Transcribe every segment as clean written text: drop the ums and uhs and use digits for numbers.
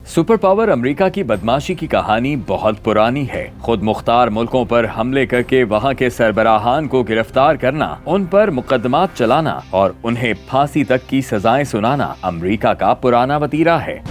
Super power America की बदमाशी की कहानी बहुत पुरानी है। खुद मुख्तार मुल्कों पर हमले करके वहां के सरबराहान को गिरफ्तार करना, उन पर मुकदमात चलाना और उन्हें फांसी तक की सजाएं सुनाना अमेरिका का पुराना वतीरा है।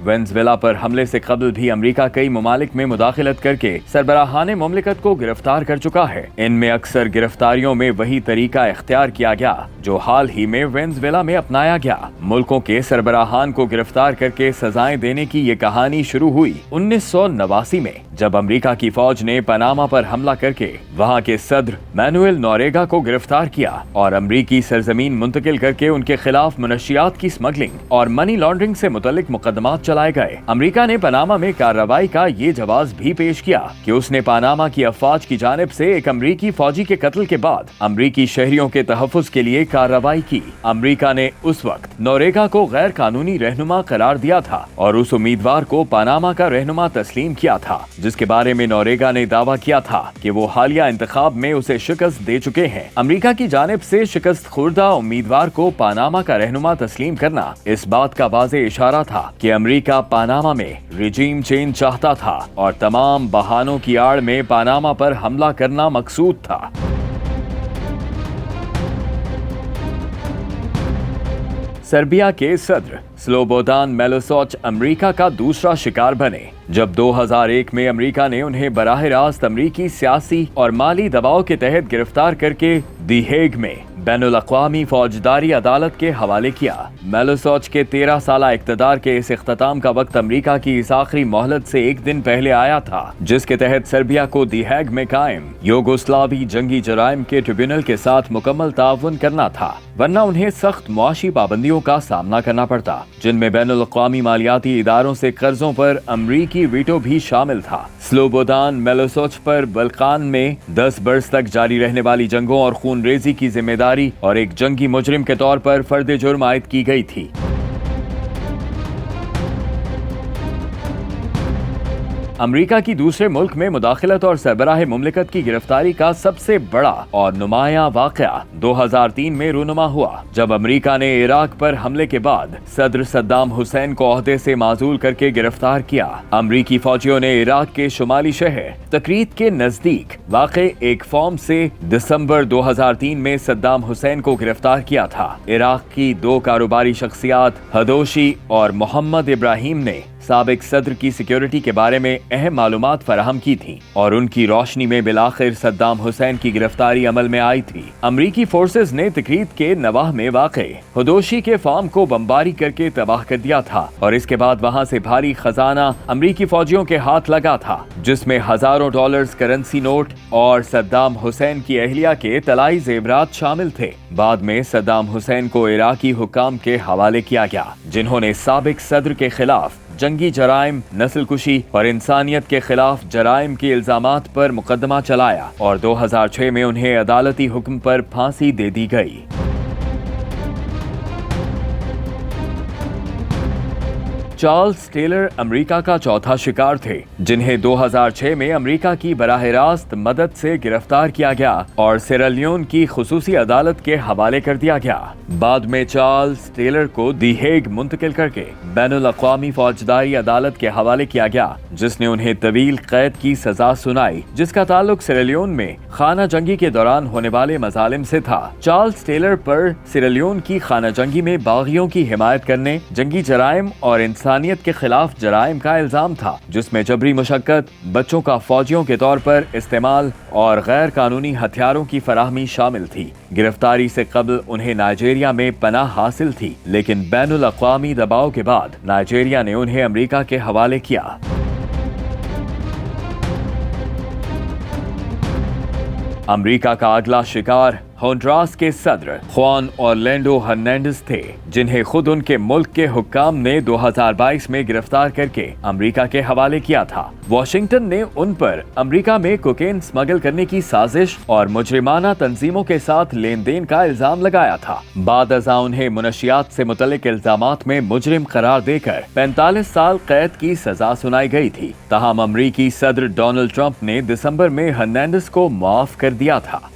वेनेजुएला पर हमले से कबल भी अमेरिका कई ममालिक में मुदाखलत करके सरबराहान मुमलिकत को गिरफ्तार कर चुका है। इनमें अक्सर गिरफ्तारियों में वही तरीका इख्तियार किया गया जो हाल ही में वेनेजुएला में अपनाया गया। मुल्कों के सरबराहान को गिरफ्तार करके सजाएं देने की ये कहानी शुरू हुई 1989 में, जब अमेरिका की फौज ने पनामा पर हमला करके वहां के सदर मैनुएल नोरेगा को गिरफ्तार किया और अमेरिकी सरजमीन मुंतकिल करके उनके खिलाफ मनशियात की स्मगलिंग और मनी लॉन्ड्रिंग से मुतल्लिक मुकदमात चलाए गए। अमेरिका ने पनामा में कार्रवाई का ये जवाब भी पेश किया कि उसने पनामा की अफवाज की जानिब से एक अमेरिकी फौजी के कत्ल के बाद अमेरिकी शहरियों के तहफ्फुज के लिए कार्रवाई की। अमेरिका ने उस वक्त नोरेगा को गैर कानूनी रहनुमा करार दिया था और उस उम्मीदवार को पनामा का रहनुमा तस्लीम किया था, जिसके बारे में नोरेगा ने दावा किया था कि वो हालिया इंतखाब में उसे शिकस्त दे चुके हैं। अमेरिका की जानिब से शिकस्त खुर्दा उम्मीदवार को पनामा का रहनुमा तस्लीम करना इस बात का वाज़ेह इशारा था कि अमेरिका पनामा में रिजीम चेंज चाहता था और तमाम बहानों की आड़ में पनामा पर हमला करना मकसूद था। सर्बिया के सदर स्लोबोदान मिलोसेविच अमेरिका का दूसरा शिकार बने, जब 2001 में अमेरिका ने उन्हें बराह रास्त अमेरिकी सियासी और माली दबाव के तहत गिरफ्तार करके दी हेग में बैनुल अक़वामी फौजदारी अदालत के हवाले किया। मिलोसेविच के 13 साला इक़्तिदार के इस इख्तिताम का वक्त अमेरिका की इस आखिरी मोहलत से एक दिन पहले आया था, जिसके तहत सर्बिया को दी हेग में कायम यूगोस्लावी जंगी जराइम के ट्रिब्यूनल के साथ मुकम्मल ताउन करना था, वरना उन्हें सख्त मुआशी पाबंदियों का सामना करना पड़ता, जिनमें बैनुल अक़वामी मालियाती इदारों से कर्जों पर अमरीकी वीटो भी शामिल था। स्लोबोदान मिलोसेविच पर बल्कान में 10 बरस तक जारी रहने वाली जंगों और खूनरेजी की जिम्मेदारी और एक जंगी मुजरिम के तौर पर फर्द जुर्म आयद की गई थी। अमेरिका की दूसरे मुल्क में मुदाखलत और सरबराह मुमलिकत की गिरफ्तारी का सबसे बड़ा और नुमाया वाक़या 2003 में रूनुमा हुआ, जब अमेरिका ने इराक पर हमले के बाद सदर सद्दाम हुसैन को ओहदे से माजूल करके गिरफ्तार किया। अमेरिकी फौजियों ने इराक के शुमाली शहर तकरीत के नजदीक वाक़े एक फॉर्म से दिसंबर 2003 में सद्दाम हुसैन को गिरफ्तार किया था। इराक की 2 कारोबारी शख्सियात हदोशी और मोहम्मद इब्राहिम ने साबिक सदर की सिक्योरिटी के बारे में अहम मालूमात फराहम की थी और उनकी रोशनी में बिलाखिर सद्दाम हुसैन की गिरफ्तारी अमल में आई थी। अमरीकी फोर्सेस ने तकरीत के नवाह में वाक़े हदोशी के फार्म को बमबारी करके तबाह कर दिया था और इसके बाद वहां से भारी खजाना अमरीकी फौजियों के हाथ लगा था, जिसमें हजारों डॉलर्स करेंसी नोट और सद्दाम हुसैन की अहलिया के तलाई जेवरात शामिल थे। बाद में सद्दाम हुसैन को इराकी हुक्काम के हवाले किया गया, जिन्होंने साबिक सदर के खिलाफ जंगी जराइम, नस्लकुशी और इंसानियत के खिलाफ जराइम के इल्जामात पर मुकदमा चलाया और 2006 में उन्हें अदालती हुक्म पर फांसी दे दी गई। चार्ल्स टेलर अमेरिका का चौथा शिकार थे, जिन्हें 2006 में अमेरिका की बराह रास्त मदद से गिरफ्तार किया गया और सियरालियोन की खुसूसी अदालत के हवाले कर दिया गया। बाद में चार्ल्स टेलर को दी हेग मुंतकिल करके बैनुल अक़वामी फौजदारी अदालत के हवाले किया गया, जिसने उन्हें तवील कैद की सजा सुनाई, जिसका ताल्लुक सियरालियोन में खाना जंगी के दौरान होने वाले मजालिम से था। चार्ल्स टेलर पर सियरालियोन की खाना जंगी में बागियों की हिमायत करने, जंगी जराइम और इंसानियत के खिलाफ जराइम का इल्जाम था, जिसमें जबरी मुशक्कत, बच्चों का फौजियों के तौर पर इस्तेमाल और गैर कानूनी हथियारों की फराहमी शामिल थी। गिरफ्तारी से कबल उन्हें नाइजीरिया में पनाह हासिल थी, लेकिन बैनुल अक़वामी दबाव के बाद नाइजीरिया ने उन्हें अमेरिका के हवाले किया। अमेरिका का अगला शिकार होंडुरास के सदर खुआन ऑरलैंडो हर्नांडेज थे, जिन्हें खुद उनके मुल्क के हुक्काम ने 2022 में गिरफ्तार करके अमेरिका के हवाले किया था। वॉशिंगटन ने उन पर अमेरिका में कोकेन स्मगल करने की साजिश और मुजरिमाना तंजीमों के साथ लेन देन का इल्जाम लगाया था। बाद अज़ा उन्हें मुनशियात से मुतल्लिक इल्जामात में मुजरिम करार देकर 45 साल कैद की सजा सुनाई गई थी। ताहम अमेरिकी सदर डोनाल्ड ट्रंप ने दिसंबर में हर्नांडेज को माफ कर दिया था।